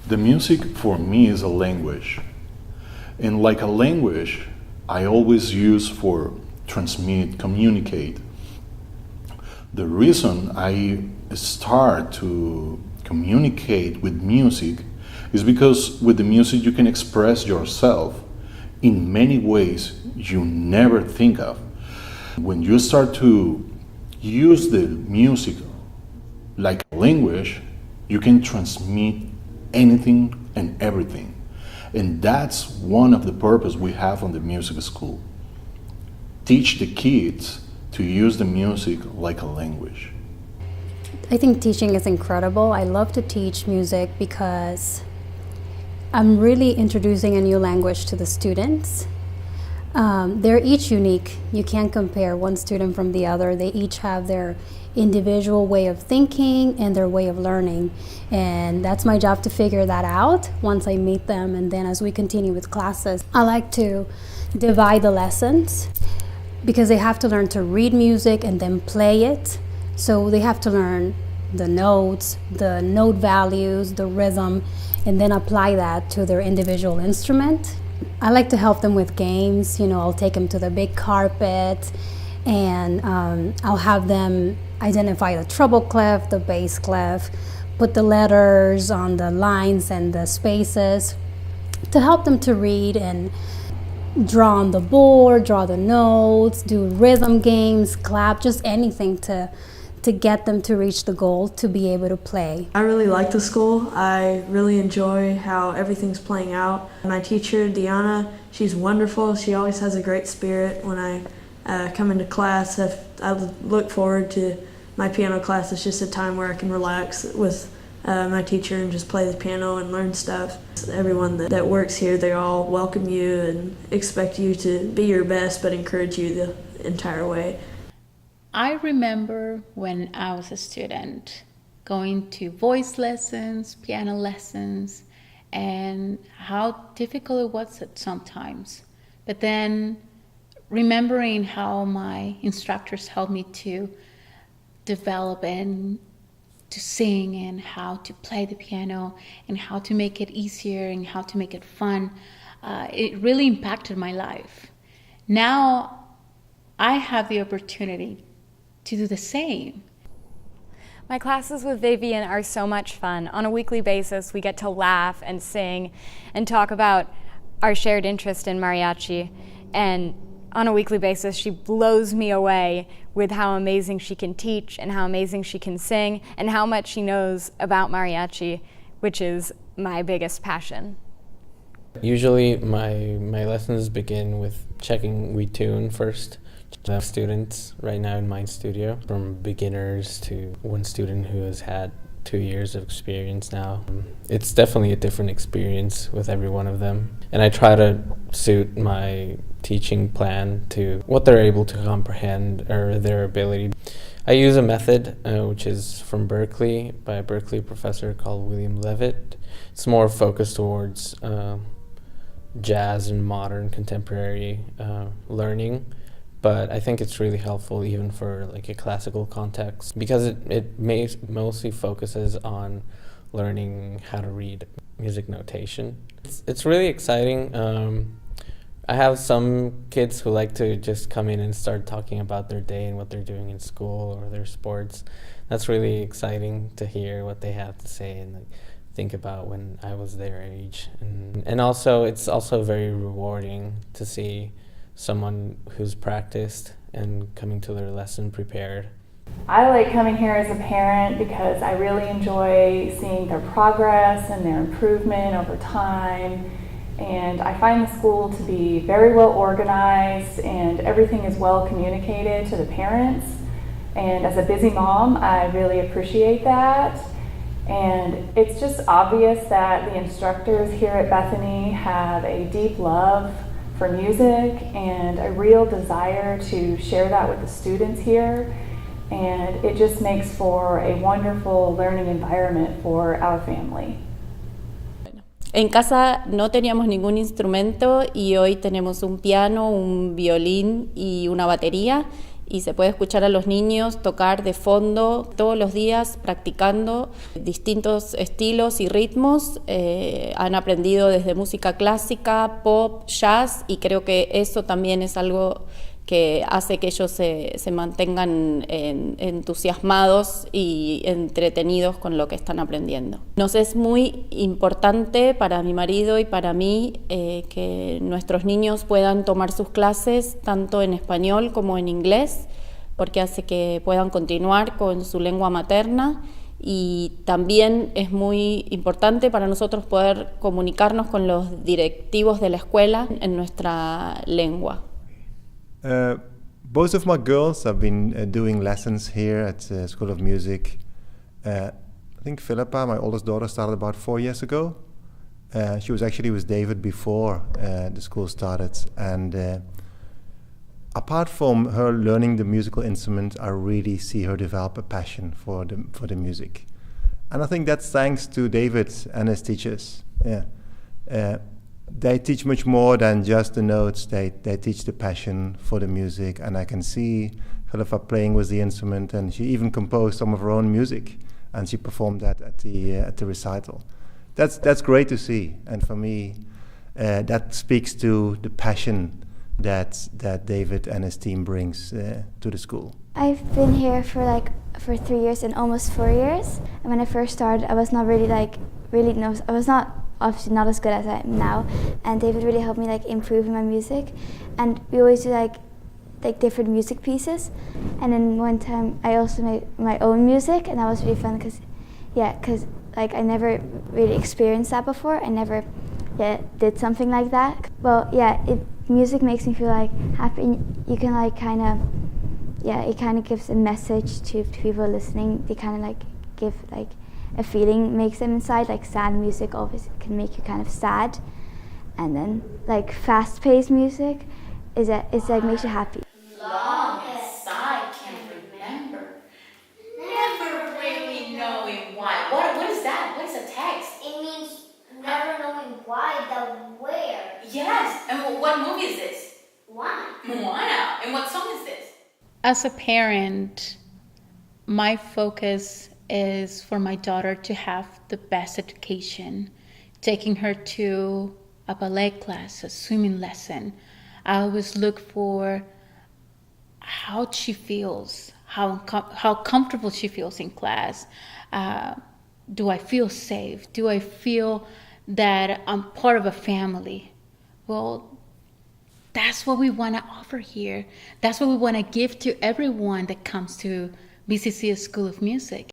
The music for me is a language. And like a language, I always use for transmit, communicate. The reason I start to communicate with music is because with the music you can express yourself in many ways you never think of. When you start to use the music like a language, you can transmit anything and everything. And that's one of the purposes we have on the music school. Teach the kids to use the music like a language. I think teaching is incredible. I love to teach music because I'm really introducing a new language to the students. They're each unique. You can't compare one student from the other. They each have their individual way of thinking and their way of learning. And that's my job to figure that out once I meet them. And then as we continue with classes, I like to divide the lessons because they have to learn to read music and then play it. So they have to learn the notes, the note values, the rhythm, and then apply that to their individual instrument. I like to help them with games. I'll take them to the big carpet and I'll have them identify the treble clef, the bass clef, put the letters on the lines and the spaces to help them to read and draw on the board, draw the notes, do rhythm games, clap, just anything to get them to reach the goal to be able to play. I really like the school. I really enjoy how everything's playing out. My teacher, Deanna, she's wonderful. She always has a great spirit. When I come into class, I look forward to my piano class. It's just a time where I can relax with my teacher and just play the piano and learn stuff. Everyone that works here, they all welcome you and expect you to be your best, but encourage you the entire way. I remember when I was a student going to voice lessons, piano lessons, and how difficult it was sometimes. But then remembering how my instructors helped me to develop and to sing and how to play the piano and how to make it easier and how to make it fun, it really impacted my life. Now I have the opportunity to do the same. My classes with Vivian are so much fun. On a weekly basis, we get to laugh and sing and talk about our shared interest in mariachi. And on a weekly basis, she blows me away with how amazing she can teach and how amazing she can sing and how much she knows about mariachi, which is my biggest passion. Usually my lessons begin with checking we tune first. I have students right now in my studio, from beginners to one student who has had 2 years of experience now. It's definitely a different experience with every one of them. And I try to suit my teaching plan to what they're able to comprehend or their ability. I use a method which is from Berkeley by a Berkeley professor called William Levitt. It's more focused towards jazz and modern contemporary learning. But I think it's really helpful even for like a classical context because it mostly focuses on learning how to read music notation. It's really exciting. I have some kids who like to just come in and start talking about their day and what they're doing in school or their sports. That's really exciting to hear what they have to say and like, think about when I was their age. And also it's also very rewarding to see someone who's practiced and coming to their lesson prepared. I like coming here as a parent because I really enjoy seeing their progress and their improvement over time. And I find the school to be very well organized and everything is well communicated to the parents. And as a busy mom, I really appreciate that. And it's just obvious that the instructors here at Bethany have a deep love for music and a real desire to share that with the students here. And it just makes for a wonderful learning environment for our family. En casa no teníamos ningún instrumento y hoy tenemos un piano, un violín y una batería y se puede escuchar a los niños tocar de fondo todos los días practicando distintos estilos y ritmos. Han aprendido desde música clásica, pop, jazz, y creo que eso también es algo que hace que ellos se mantengan entusiasmados y entretenidos con lo que están aprendiendo. Nos es muy importante para mi marido y para mí que nuestros niños puedan tomar sus clases tanto en español como en inglés, porque hace que puedan continuar con su lengua materna, y también es muy importante para nosotros poder comunicarnos con los directivos de la escuela en nuestra lengua. Both of my girls have been doing lessons here at the School of Music. I think Philippa, my oldest daughter, started about 4 years ago. She was actually with David before the school started. And apart from her learning the musical instrument, I really see her develop a passion for the music. And I think that's thanks to David and his teachers. Yeah. They teach much more than just the notes. They teach the passion for the music, and I can see Philippa playing with the instrument, and she even composed some of her own music, and she performed that at the recital. That's great to see, and for me, that speaks to the passion that David and his team brings to the school. I've been here for 3 years and almost 4 years. And when I first started, I was not really I was not obviously not as good as I am now. And David really helped me improve in my music. And we always do different music pieces. And then one time I also made my own music, and that was really fun because I never really experienced that before. I never did something like that. Well, music makes me feel happy. You can it kind of gives a message to people listening. They kind of give a feeling, makes them inside. Sad music always can make you kind of sad, and then fast-paced music makes you happy. Long as I can remember, never really knowing why. What is that? What is a text? It means never knowing why, the where. Yes. And what movie is this? Moana. And what song is this? As a parent, my focus is for my daughter to have the best education, taking her to a ballet class, a swimming lesson. I always look for how she feels, how comfortable she feels in class. Do I feel safe? Do I feel that I'm part of a family? Well, that's what we want to offer here. That's what we want to give to everyone that comes to Bcc School of Music.